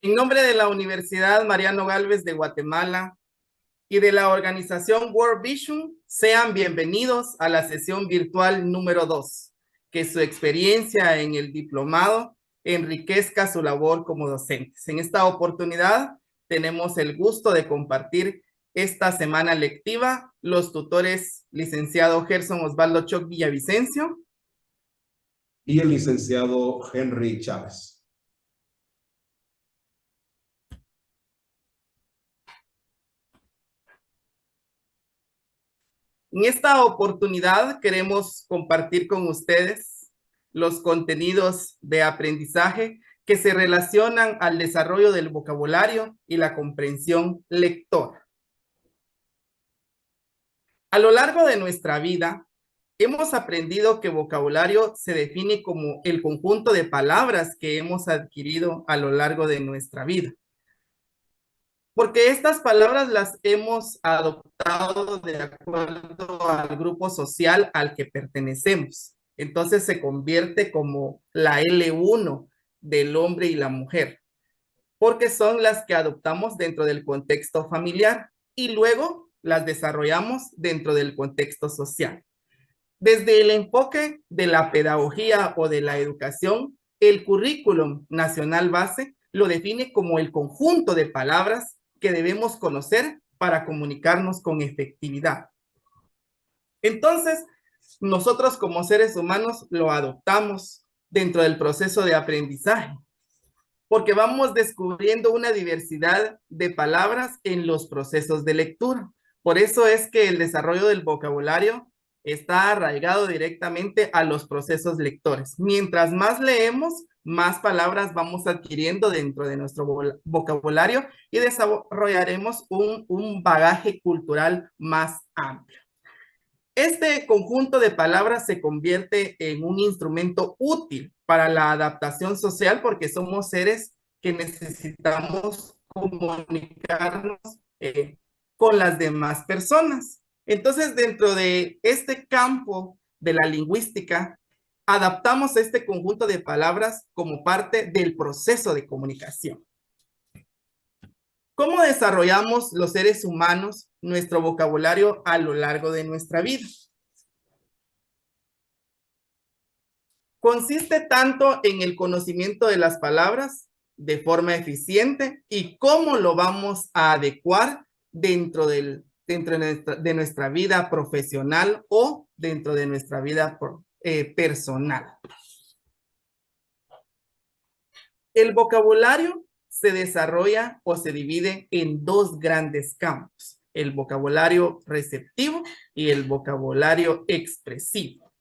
En nombre de la Universidad Mariano Gálvez de Guatemala y de la organización World Vision, sean bienvenidos a la sesión virtual número 2. Que su experiencia en el diplomado enriquezca su labor como docentes. En esta oportunidad tenemos el gusto de compartir esta semana lectiva los tutores licenciado Gerson Osvaldo Choc Villavicencio y el licenciado Henry Chávez. En esta oportunidad queremos compartir con ustedes los contenidos de aprendizaje que se relacionan al desarrollo del vocabulario y la comprensión lectora. A lo largo de nuestra vida, hemos aprendido que vocabulario se define como el conjunto de palabras que hemos adquirido a lo largo de nuestra vida. Porque estas palabras las hemos adoptado de acuerdo al grupo social al que pertenecemos. Entonces se convierte como la L1 del hombre y la mujer, porque son las que adoptamos dentro del contexto familiar y luego las desarrollamos dentro del contexto social. Desde el enfoque de la pedagogía o de la educación, el currículum nacional base lo define como el conjunto de palabras que debemos conocer para comunicarnos con efectividad. Entonces, nosotros como seres humanos lo adoptamos dentro del proceso de aprendizaje, porque vamos descubriendo una diversidad de palabras en los procesos de lectura. Por eso es que el desarrollo del vocabulario está arraigado directamente a los procesos lectores. Mientras más leemos, más palabras vamos adquiriendo dentro de nuestro vocabulario y desarrollaremos un bagaje cultural más amplio. Este conjunto de palabras se convierte en un instrumento útil para la adaptación social porque somos seres que necesitamos comunicarnos con las demás personas. Entonces, dentro de este campo de la lingüística, adaptamos este conjunto de palabras como parte del proceso de comunicación. ¿Cómo desarrollamos los seres humanos nuestro vocabulario a lo largo de nuestra vida? Consiste tanto en el conocimiento de las palabras de forma eficiente y cómo lo vamos a adecuar dentro de nuestra vida profesional o dentro de nuestra vida personal. El vocabulario se desarrolla o se divide en dos grandes campos: el vocabulario receptivo y el vocabulario expresivo.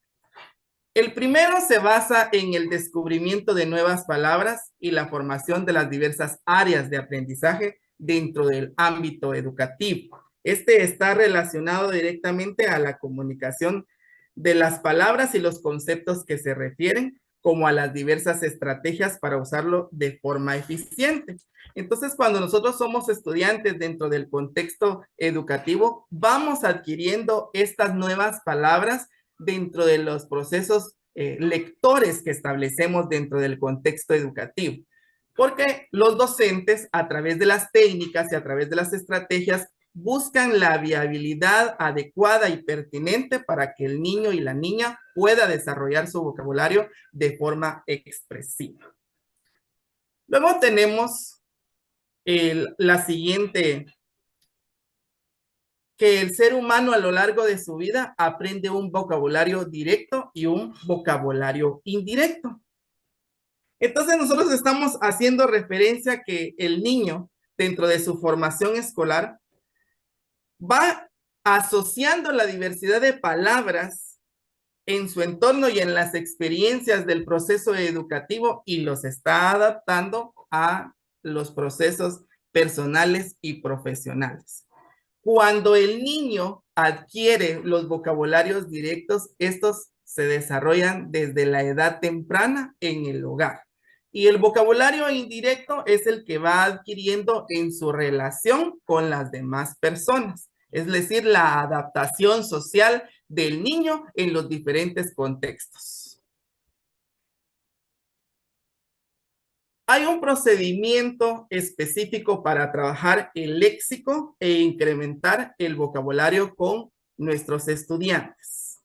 El primero se basa en el descubrimiento de nuevas palabras y la formación de las diversas áreas de aprendizaje dentro del ámbito educativo. Este está relacionado directamente a la comunicación de las palabras y los conceptos que se refieren, como a las diversas estrategias para usarlo de forma eficiente. Entonces, cuando nosotros somos estudiantes dentro del contexto educativo, vamos adquiriendo estas nuevas palabras dentro de los procesos lectores que establecemos dentro del contexto educativo. Porque los docentes, a través de las técnicas y a través de las estrategias, buscan la viabilidad adecuada y pertinente para que el niño y la niña pueda desarrollar su vocabulario de forma expresiva. Luego tenemos la siguiente, que el ser humano a lo largo de su vida aprende un vocabulario directo y un vocabulario indirecto. Entonces nosotros estamos haciendo referencia a que el niño, dentro de su formación escolar, va asociando la diversidad de palabras en su entorno y en las experiencias del proceso educativo y los está adaptando a los procesos personales y profesionales. Cuando el niño adquiere los vocabularios directos, estos se desarrollan desde la edad temprana en el hogar. Y el vocabulario indirecto es el que va adquiriendo en su relación con las demás personas, es decir, la adaptación social del niño en los diferentes contextos. Hay un procedimiento específico para trabajar el léxico e incrementar el vocabulario con nuestros estudiantes.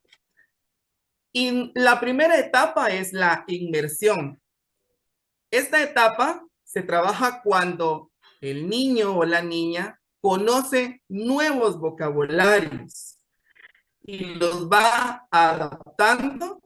Y la primera etapa es la inmersión. Esta etapa se trabaja cuando el niño o la niña conoce nuevos vocabularios y los va adaptando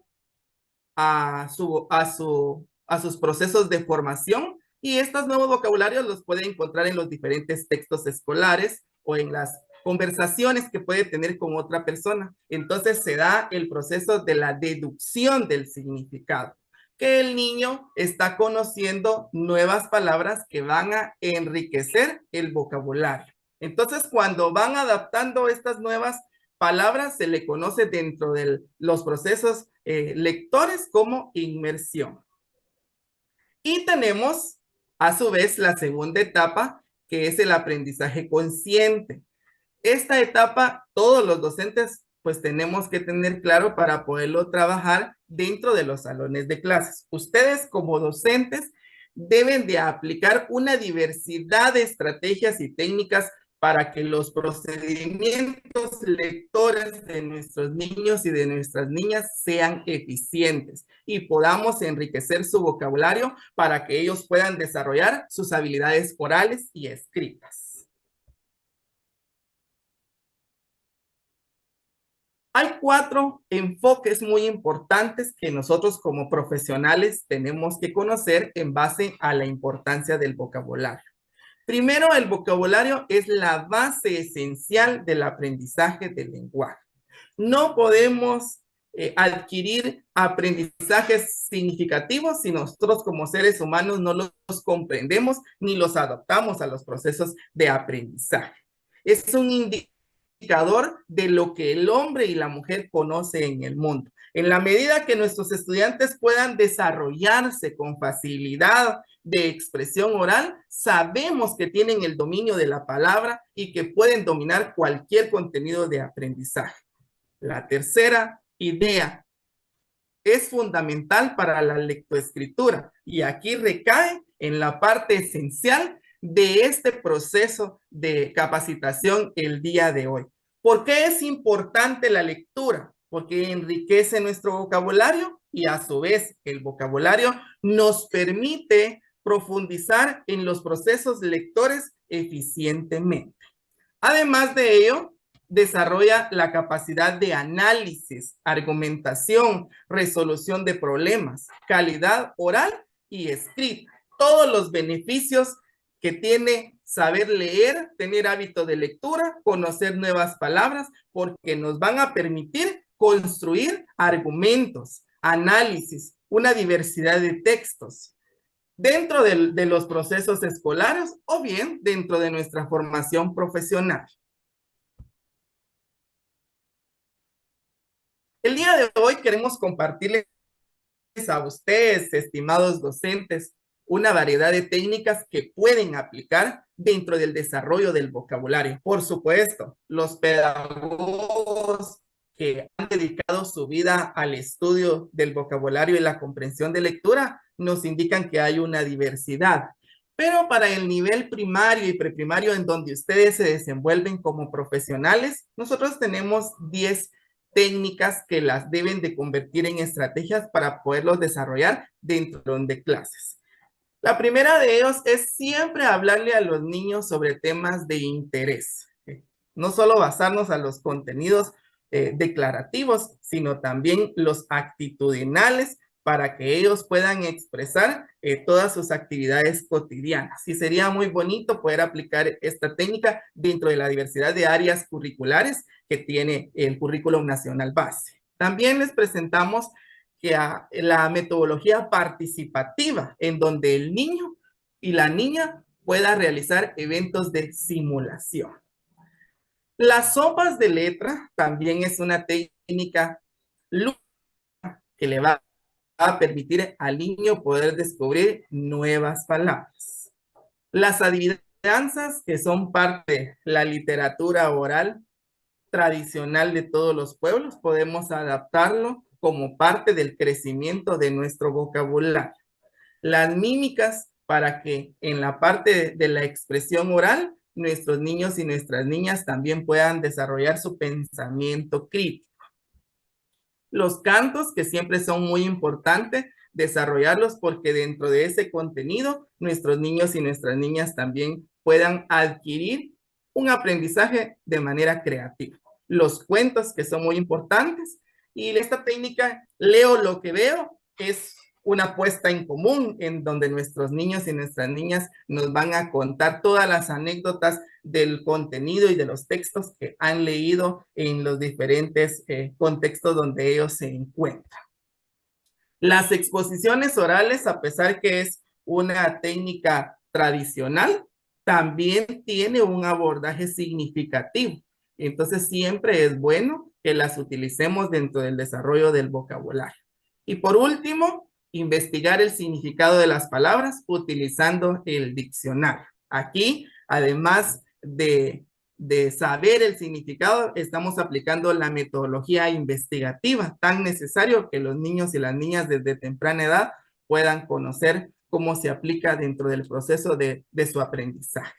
a sus procesos de formación, y estos nuevos vocabularios los puede encontrar en los diferentes textos escolares o en las conversaciones que puede tener con otra persona. Entonces se da el proceso de la deducción del significado, que el niño está conociendo nuevas palabras que van a enriquecer el vocabulario. Entonces, cuando van adaptando estas nuevas palabras, se le conoce dentro de los procesos lectores como inmersión. Y tenemos a su vez la segunda etapa, que es el aprendizaje consciente. Esta etapa todos los docentes pues tenemos que tener claro para poderlo trabajar dentro de los salones de clases. Ustedes como docentes deben de aplicar una diversidad de estrategias y técnicas para que los procedimientos lectores de nuestros niños y de nuestras niñas sean eficientes y podamos enriquecer su vocabulario para que ellos puedan desarrollar sus habilidades orales y escritas. Hay 4 enfoques muy importantes que nosotros como profesionales tenemos que conocer en base a la importancia del vocabulario. Primero, el vocabulario es la base esencial del aprendizaje del lenguaje. No podemos adquirir aprendizajes significativos si nosotros como seres humanos no los comprendemos ni los adaptamos a los procesos de aprendizaje. Es un indicador de lo que el hombre y la mujer conocen en el mundo. En la medida que nuestros estudiantes puedan desarrollarse con facilidad de expresión oral, sabemos que tienen el dominio de la palabra y que pueden dominar cualquier contenido de aprendizaje. La tercera idea es fundamental para la lectoescritura y aquí recae en la parte esencial de este proceso de capacitación el día de hoy. ¿Por qué es importante la lectura? Porque enriquece nuestro vocabulario y a su vez el vocabulario nos permite profundizar en los procesos lectores eficientemente. Además de ello, desarrolla la capacidad de análisis, argumentación, resolución de problemas, calidad oral y escrita. Todos los beneficios que tiene saber leer, tener hábito de lectura, conocer nuevas palabras, porque nos van a permitir construir argumentos, análisis, una diversidad de textos dentro de los procesos escolares o bien dentro de nuestra formación profesional. El día de hoy queremos compartirles a ustedes, estimados docentes, una variedad de técnicas que pueden aplicar dentro del desarrollo del vocabulario. Por supuesto, los pedagogos que han dedicado su vida al estudio del vocabulario y la comprensión de lectura nos indican que hay una diversidad. Pero para el nivel primario y preprimario en donde ustedes se desenvuelven como profesionales, nosotros tenemos 10 técnicas que las deben de convertir en estrategias para poderlos desarrollar dentro de clases. La primera de ellos es siempre hablarle a los niños sobre temas de interés. No solo basarnos a los contenidos declarativos, sino también los actitudinales para que ellos puedan expresar todas sus actividades cotidianas. Y sería muy bonito poder aplicar esta técnica dentro de la diversidad de áreas curriculares que tiene el Currículum Nacional Base. También les presentamos que la metodología participativa, en donde el niño y la niña pueda realizar eventos de simulación. Las sopas de letra también es una técnica que le va a permitir al niño poder descubrir nuevas palabras. Las adivinanzas, que son parte de la literatura oral tradicional de todos los pueblos, podemos adaptarlo como parte del crecimiento de nuestro vocabulario. Las mímicas para que en la parte de la expresión oral, nuestros niños y nuestras niñas también puedan desarrollar su pensamiento crítico. Los cantos, que siempre son muy importantes, desarrollarlos porque dentro de ese contenido, nuestros niños y nuestras niñas también puedan adquirir un aprendizaje de manera creativa. Los cuentos, que son muy importantes, y esta técnica, leo lo que veo, es una puesta en común en donde nuestros niños y nuestras niñas nos van a contar todas las anécdotas del contenido y de los textos que han leído en los diferentes contextos donde ellos se encuentran. Las exposiciones orales, a pesar que es una técnica tradicional, también tiene un abordaje significativo. Entonces, siempre es bueno que las utilicemos dentro del desarrollo del vocabulario. Y por último, investigar el significado de las palabras utilizando el diccionario. Aquí, además de saber el significado, estamos aplicando la metodología investigativa, tan necesario que los niños y las niñas desde temprana edad puedan conocer cómo se aplica dentro del proceso de su aprendizaje.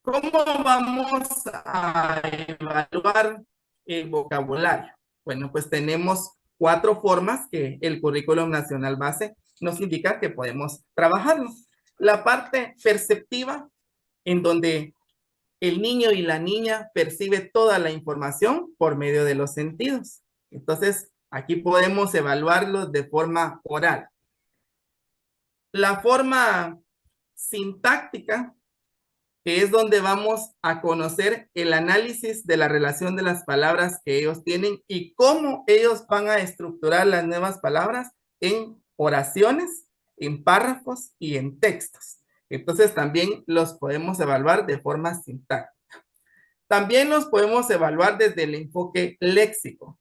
¿Cómo vamos a evaluar el vocabulario? Bueno, pues tenemos 4 formas que el Currículum Nacional Base nos indica que podemos trabajarlo. La parte perceptiva, en donde el niño y la niña percibe toda la información por medio de los sentidos. Entonces, aquí podemos evaluarlo de forma oral. La forma sintáctica, que es donde vamos a conocer el análisis de la relación de las palabras que ellos tienen y cómo ellos van a estructurar las nuevas palabras en oraciones, en párrafos y en textos. Entonces también los podemos evaluar de forma sintáctica. También los podemos evaluar desde el enfoque léxico,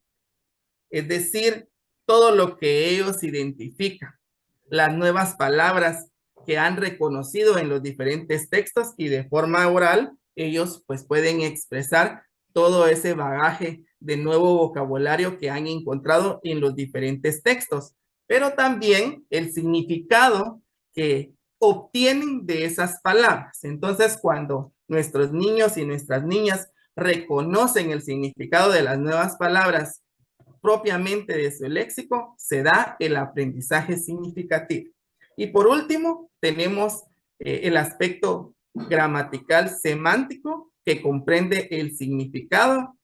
es decir, todo lo que ellos identifican, las nuevas palabras que han reconocido en los diferentes textos, y de forma oral ellos pues pueden expresar todo ese bagaje de nuevo vocabulario que han encontrado en los diferentes textos, pero también el significado que obtienen de esas palabras. Entonces, cuando nuestros niños y nuestras niñas reconocen el significado de las nuevas palabras propiamente de su léxico, se da el aprendizaje significativo. Y por último, tenemos el aspecto gramatical semántico, que comprende el significado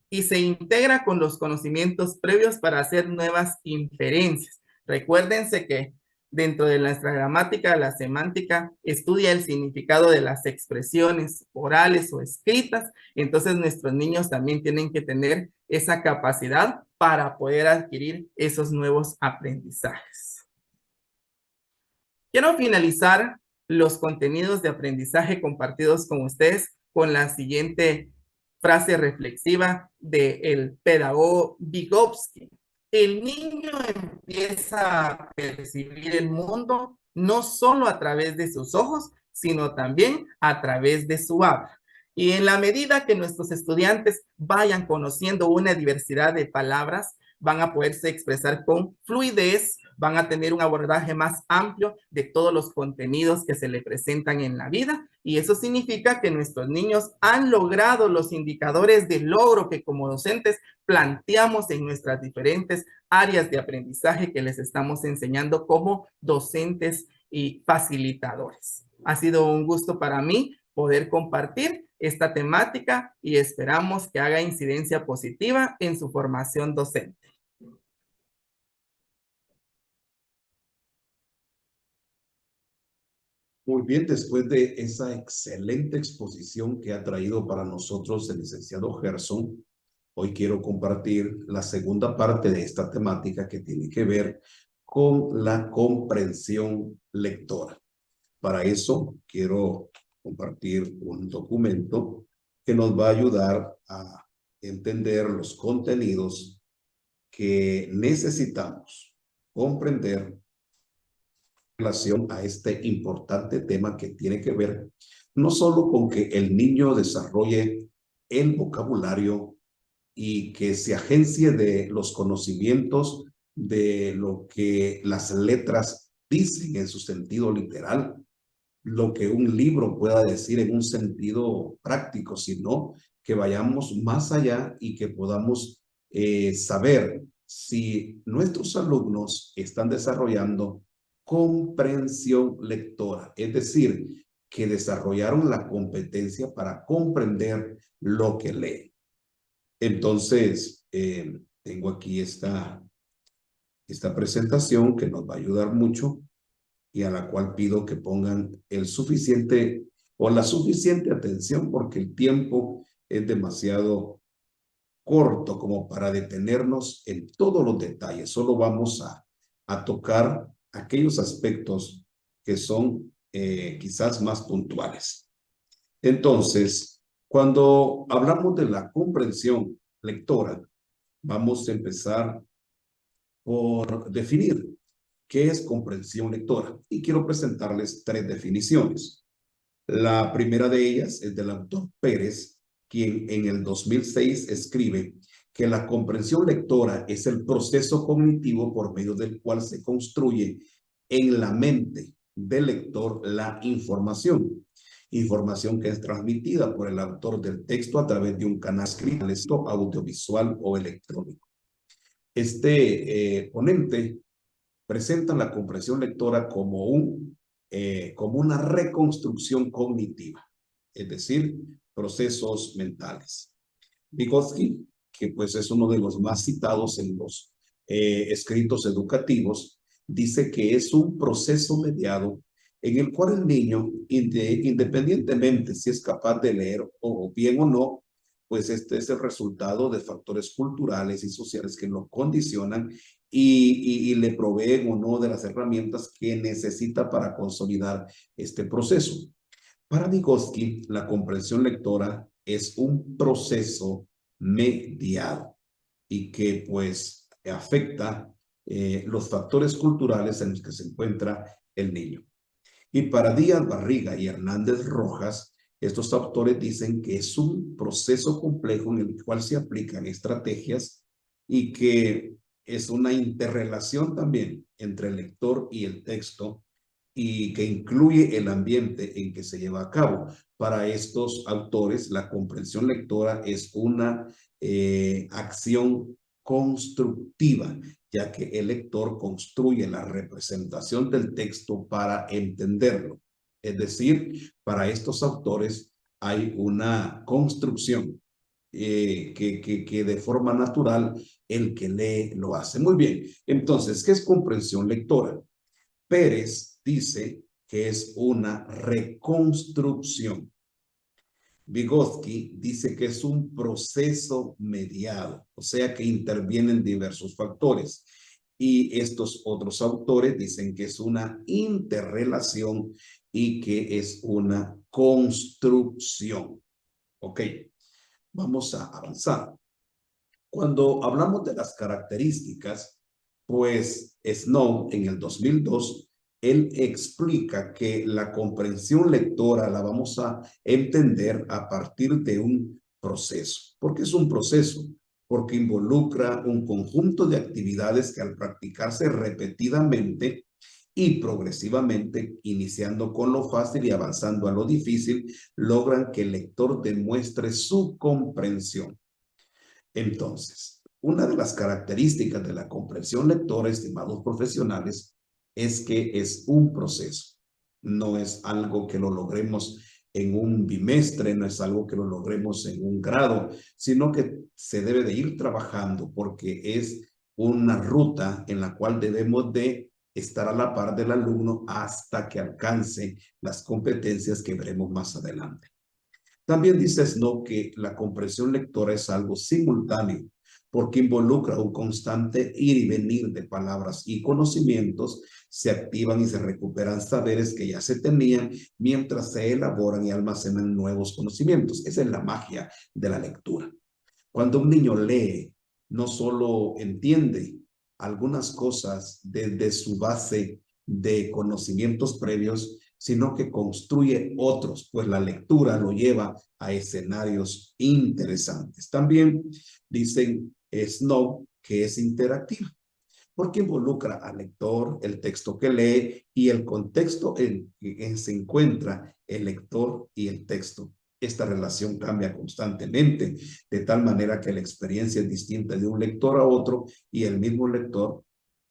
y se integra con los conocimientos previos para hacer nuevas inferencias. Recuérdense que dentro de nuestra gramática, la semántica estudia el significado de las expresiones orales o escritas. Entonces, nuestros niños también tienen que tener esa capacidad para poder adquirir esos nuevos aprendizajes. Quiero finalizar los contenidos de aprendizaje compartidos con ustedes con la siguiente frase reflexiva del pedagogo Vygotsky. El niño empieza a percibir el mundo no solo a través de sus ojos, sino también a través de su habla. Y en la medida que nuestros estudiantes vayan conociendo una diversidad de palabras, van a poderse expresar con fluidez, van a tener un abordaje más amplio de todos los contenidos que se le presentan en la vida, y eso significa que nuestros niños han logrado los indicadores de logro que como docentes planteamos en nuestras diferentes áreas de aprendizaje que les estamos enseñando como docentes y facilitadores. Ha sido un gusto para mí poder compartir esta temática y esperamos que haga incidencia positiva en su formación docente. Muy bien, después de esa excelente exposición que ha traído para nosotros el licenciado Gerson, hoy quiero compartir la segunda parte de esta temática que tiene que ver con la comprensión lectora. Para eso quiero compartir un documento que nos va a ayudar a entender los contenidos que necesitamos comprender en relación a este importante tema que tiene que ver no solo con que el niño desarrolle el vocabulario y que se agencie de los conocimientos de lo que las letras dicen en su sentido literal, lo que un libro pueda decir en un sentido práctico, sino que vayamos más allá y que podamos saber si nuestros alumnos están desarrollando comprensión lectora, es decir, que desarrollaron la competencia para comprender lo que leen. Entonces, tengo aquí esta presentación que nos va a ayudar mucho y a la cual pido que pongan el suficiente o la suficiente atención porque el tiempo es demasiado corto como para detenernos en todos los detalles. Solo vamos a tocar aquellos aspectos que son quizás más puntuales. Entonces, cuando hablamos de la comprensión lectora, vamos a empezar por definir qué es comprensión lectora. Y quiero presentarles 3 definiciones. La primera de ellas es del autor Pérez, quien en el 2006 escribe que la comprensión lectora es el proceso cognitivo por medio del cual se construye en la mente del lector la información. Información que es transmitida por el autor del texto a través de un canal escrito, audiovisual o electrónico. Este ponente presenta la comprensión lectora como una reconstrucción cognitiva, es decir, procesos mentales. Vygotsky, que pues es uno de los más citados en los escritos educativos, dice que es un proceso mediado en el cual el niño, independientemente si es capaz de leer o bien o no, pues este es el resultado de factores culturales y sociales que lo condicionan y le proveen o no de las herramientas que necesita para consolidar este proceso. Para Vygotsky, la comprensión lectora es un proceso mediado y que pues afecta los factores culturales en los que se encuentra el niño. Y para Díaz Barriga y Hernández Rojas, estos autores dicen que es un proceso complejo en el cual se aplican estrategias y que es una interrelación también entre el lector y el texto y que incluye el ambiente en que se lleva a cabo. Para estos autores, la comprensión lectora es una acción constructiva, ya que el lector construye la representación del texto para entenderlo. Es decir, para estos autores hay una construcción que de forma natural el que lee lo hace. Muy bien, entonces, ¿qué es comprensión lectora? Pérez dice que es una reconstrucción. Vygotsky dice que es un proceso mediado, o sea que intervienen diversos factores. Y estos otros autores dicen que es una interrelación y que es una construcción. Ok, vamos a avanzar. Cuando hablamos de las características, pues Snow en el 2002, él explica que la comprensión lectora la vamos a entender a partir de un proceso. ¿Por qué es un proceso? Porque involucra un conjunto de actividades que al practicarse repetidamente y progresivamente, iniciando con lo fácil y avanzando a lo difícil, logran que el lector demuestre su comprensión. Entonces, una de las características de la comprensión lectora, estimados profesionales, es que es un proceso. No es algo que lo logremos en un bimestre, no es algo que lo logremos en un grado, sino que se debe de ir trabajando porque es una ruta en la cual debemos de estar a la par del alumno hasta que alcance las competencias que veremos más adelante. También dice Snow que la comprensión lectora es algo simultáneo porque involucra un constante ir y venir de palabras y conocimientos, se activan y se recuperan saberes que ya se tenían mientras se elaboran y almacenan nuevos conocimientos. Esa es la magia de la lectura. Cuando un niño lee, no solo entiende algunas cosas desde su base de conocimientos previos, sino que construye otros, pues la lectura lo lleva a escenarios interesantes. También dicen Snow que es interactiva, porque involucra al lector, el texto que lee y el contexto en que se encuentra el lector y el texto. Esta relación cambia constantemente, de tal manera que la experiencia es distinta de un lector a otro y el mismo lector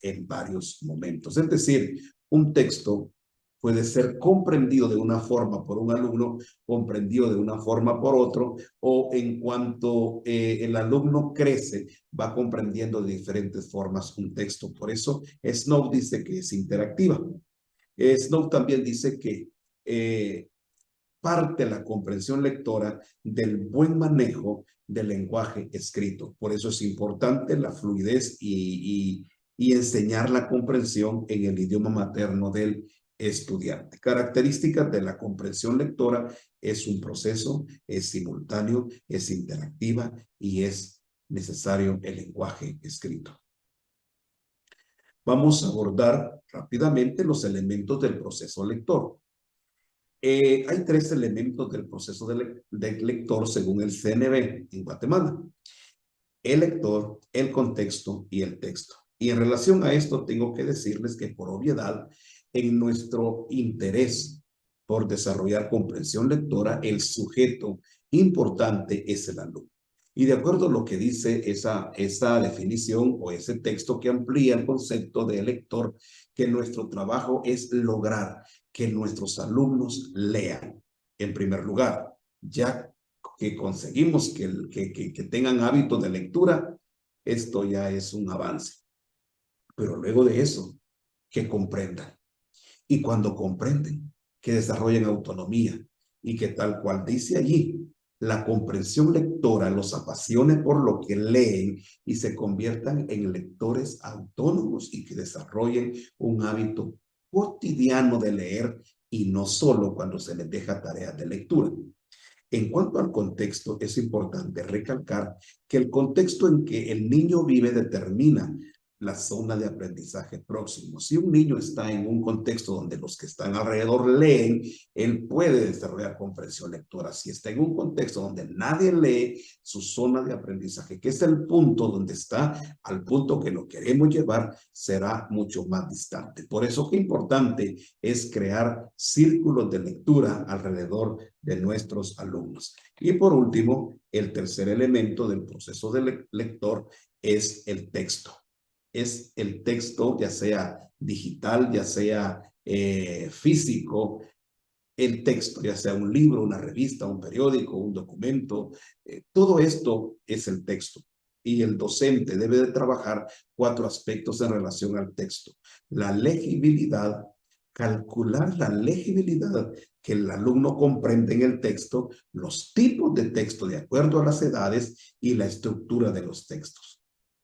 en varios momentos. Es decir, un texto puede ser comprendido de una forma por un alumno, comprendido de una forma por otro, o en cuanto el alumno crece, va comprendiendo de diferentes formas un texto. Por eso Snow dice que es interactiva. Snow también dice que parte la comprensión lectora del buen manejo del lenguaje escrito. Por eso es importante la fluidez y enseñar la comprensión en el idioma materno del estudiante. Características de la comprensión lectora: es un proceso, es simultáneo, es interactiva y es necesario el lenguaje escrito. Vamos a abordar rápidamente los elementos del proceso lector. Hay 3 elementos del proceso del lector según el CNB en Guatemala: el lector, el contexto y el texto. Y en relación a esto tengo que decirles que por obviedad, en nuestro interés por desarrollar comprensión lectora, el sujeto importante es el alumno. Y de acuerdo a lo que dice esa definición o ese texto que amplía el concepto de lector, que nuestro trabajo es lograr que nuestros alumnos lean. En primer lugar, ya que conseguimos que tengan hábitos de lectura, esto ya es un avance. Pero luego de eso, que comprendan. Y cuando comprenden, que desarrollen autonomía y que, tal cual dice allí, la comprensión lectora los apasione por lo que leen y se conviertan en lectores autónomos y que desarrollen un hábito cotidiano de leer y no solo cuando se les deja tareas de lectura. En cuanto al contexto, es importante recalcar que el contexto en que el niño vive determina la zona de aprendizaje próximo. Si un niño está en un contexto donde los que están alrededor leen, él puede desarrollar comprensión lectora. Si está en un contexto donde nadie lee, su zona de aprendizaje, que es el punto donde está, al punto que lo queremos llevar, será mucho más distante. Por eso que importante es crear círculos de lectura alrededor de nuestros alumnos. Y por último, el tercer elemento del proceso del lector es el texto. Es el texto, ya sea digital, ya sea físico, el texto, ya sea un libro, una revista, un periódico, un documento, todo esto es el texto. Y el docente debe de trabajar 4 aspectos en relación al texto: la legibilidad, calcular la legibilidad que el alumno comprende en el texto, los tipos de texto de acuerdo a las edades y la estructura de los textos.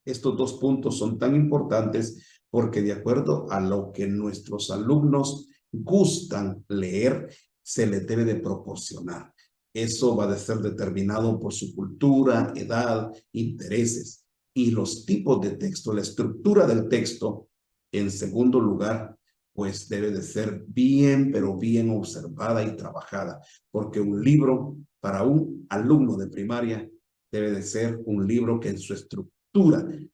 Estos 2 puntos son tan importantes porque, de acuerdo a lo que nuestros alumnos gustan leer, se les debe de proporcionar. Eso va a ser determinado por su cultura, edad, intereses y los tipos de texto. La estructura del texto, en segundo lugar, pues debe de ser bien, pero bien observada y trabajada, porque un libro para un alumno de primaria debe de ser un libro que en su estructura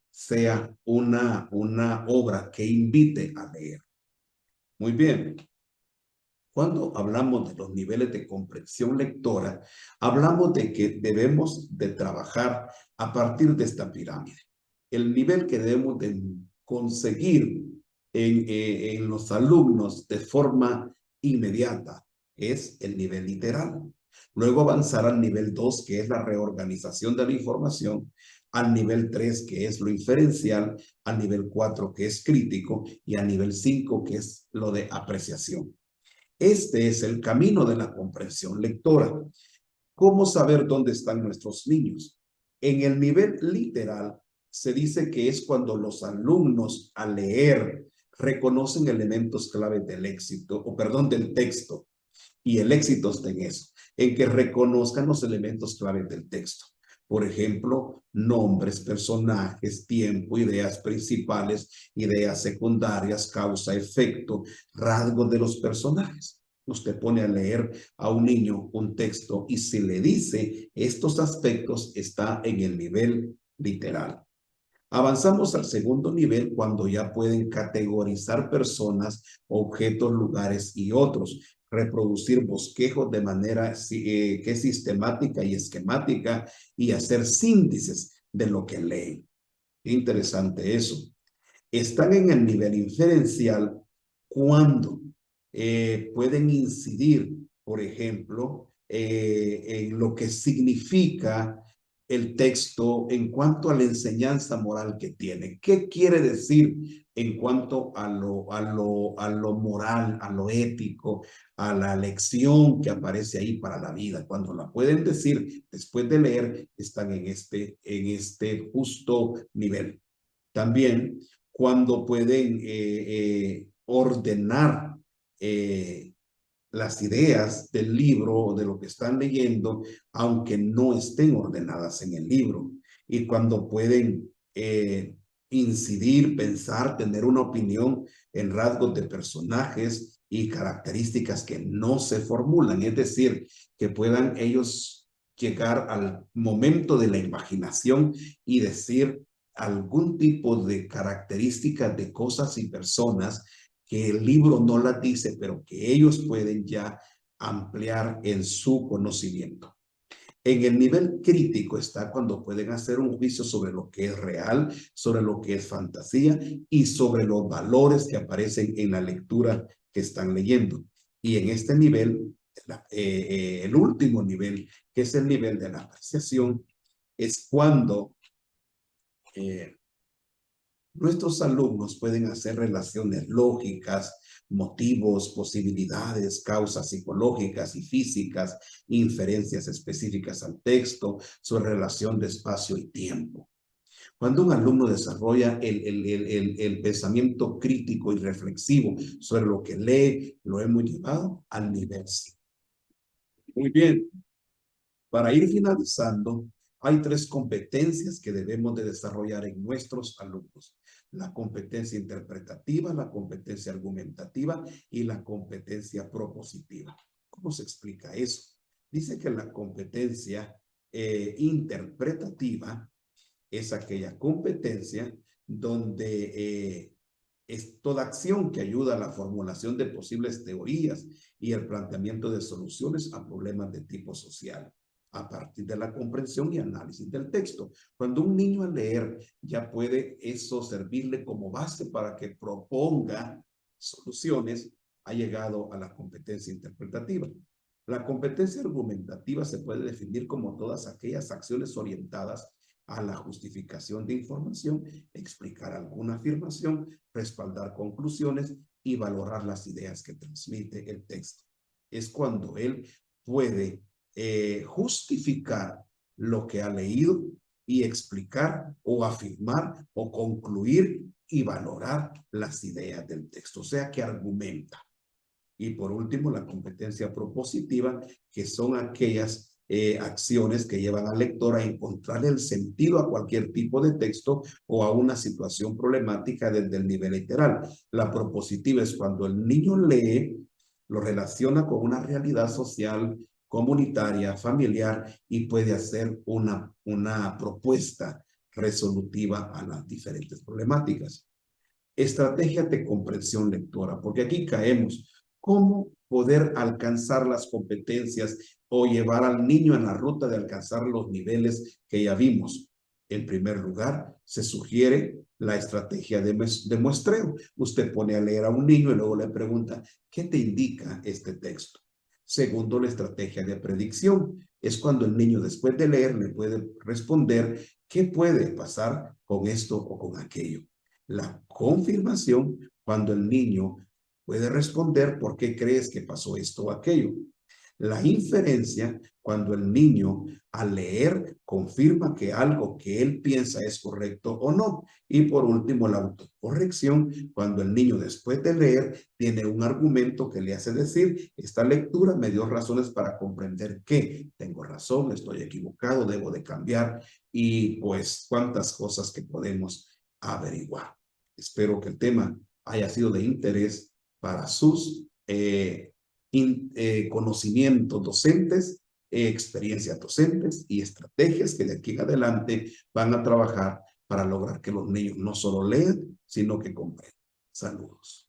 sea una obra que invite a leer. Muy bien. Cuando hablamos de los niveles de comprensión lectora, hablamos de que debemos de trabajar a partir de esta pirámide. El nivel que debemos de conseguir en los alumnos de forma inmediata es el nivel literal. Luego avanzar al nivel 2, que es la reorganización de la información, al nivel 3, que es lo inferencial, al nivel 4, que es crítico, y al nivel 5, que es lo de apreciación. Este es el camino de la comprensión lectora. ¿Cómo saber dónde están nuestros niños? En el nivel literal se dice que es cuando los alumnos al leer reconocen elementos clave del éxito, o perdón, del texto. Y el éxito está en eso, en que reconozcan los elementos clave del texto. Por ejemplo, nombres, personajes, tiempo, ideas principales, ideas secundarias, causa, efecto, rasgos de los personajes. Usted pone a leer a un niño un texto y si le dice estos aspectos, está en el nivel literal. Avanzamos al segundo nivel cuando ya pueden categorizar personas, objetos, lugares y otros, reproducir bosquejos de manera que es sistemática y esquemática y hacer síntesis de lo que leen. Interesante eso. Están en el nivel inferencial cuando pueden incidir, por ejemplo, en lo que significa el texto en cuanto a la enseñanza moral que tiene. ¿Qué quiere decir en cuanto a lo moral, a lo ético, a la lección que aparece ahí para la vida? Cuando la pueden decir después de leer, están en este justo nivel. También cuando pueden ordenar las ideas del libro o de lo que están leyendo, aunque no estén ordenadas en el libro. Y cuando pueden incidir, pensar, tener una opinión en rasgos de personajes y características que no se formulan, es decir, que puedan ellos llegar al momento de la imaginación y decir algún tipo de características de cosas y personas que el libro no las dice, pero que ellos pueden ya ampliar en su conocimiento. En el nivel crítico está cuando pueden hacer un juicio sobre lo que es real, sobre lo que es fantasía y sobre los valores que aparecen en la lectura que están leyendo. Y en este nivel, el último nivel, que es el nivel de la apreciación, es cuando nuestros alumnos pueden hacer relaciones lógicas, motivos, posibilidades, causas psicológicas y físicas, inferencias específicas al texto, su relación de espacio y tiempo. Cuando un alumno desarrolla el pensamiento crítico y reflexivo sobre lo que lee, lo hemos llevado al nivel 5. Muy bien. Para ir finalizando, hay 3 competencias que debemos de desarrollar en nuestros alumnos. La competencia interpretativa, la competencia argumentativa y la competencia propositiva. ¿Cómo se explica eso? Dice que la competencia interpretativa es aquella competencia donde es toda acción que ayuda a la formulación de posibles teorías y el planteamiento de soluciones a problemas de tipo social a partir de la comprensión y análisis del texto. Cuando un niño al leer ya puede eso servirle como base para que proponga soluciones, ha llegado a la competencia interpretativa. La competencia argumentativa se puede definir como todas aquellas acciones orientadas a la justificación de información, explicar alguna afirmación, respaldar conclusiones y valorar las ideas que transmite el texto. Es cuando él puede justificar lo que ha leído y explicar o afirmar o concluir y valorar las ideas del texto, o sea que argumenta. Y por último, la competencia propositiva, que son aquellas acciones que llevan al lector a encontrar el sentido a cualquier tipo de texto o a una situación problemática desde el nivel literal. La propositiva es cuando el niño lee, lo relaciona con una realidad social, comunitaria, familiar y puede hacer una propuesta resolutiva a las diferentes problemáticas. Estrategias de comprensión lectora, porque aquí caemos. ¿Cómo poder alcanzar las competencias o llevar al niño en la ruta de alcanzar los niveles que ya vimos? En primer lugar, se sugiere la estrategia de muestreo. Usted pone a leer a un niño y luego le pregunta, ¿qué te indica este texto? Segundo, la estrategia de predicción. Es cuando el niño después de leer le puede responder qué puede pasar con esto o con aquello. La confirmación, cuando el niño puede responder por qué crees que pasó esto o aquello. La inferencia, cuando el niño al leer confirma que algo que él piensa es correcto o no. Y por último, la autocorrección, cuando el niño después de leer tiene un argumento que le hace decir, esta lectura me dio razones para comprender que tengo razón, estoy equivocado, debo de cambiar y pues cuántas cosas que podemos averiguar. Espero que el tema haya sido de interés para sus conocimientos docentes, experiencias docentes y estrategias que de aquí en adelante van a trabajar para lograr que los niños no solo lean, sino que comprendan. Saludos.